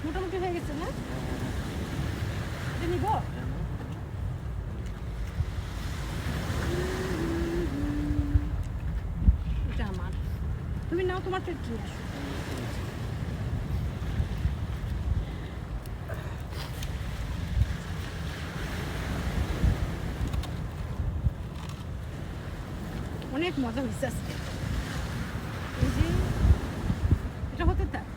মোটামুটি হয়ে গেছে না? এটা নিব? এটা আমার। তুমি নাও, তোমার প্লেট নিয়ে আসো। অনেক মজা হয়েছে আজকে। এই যে এটা হতে থাক।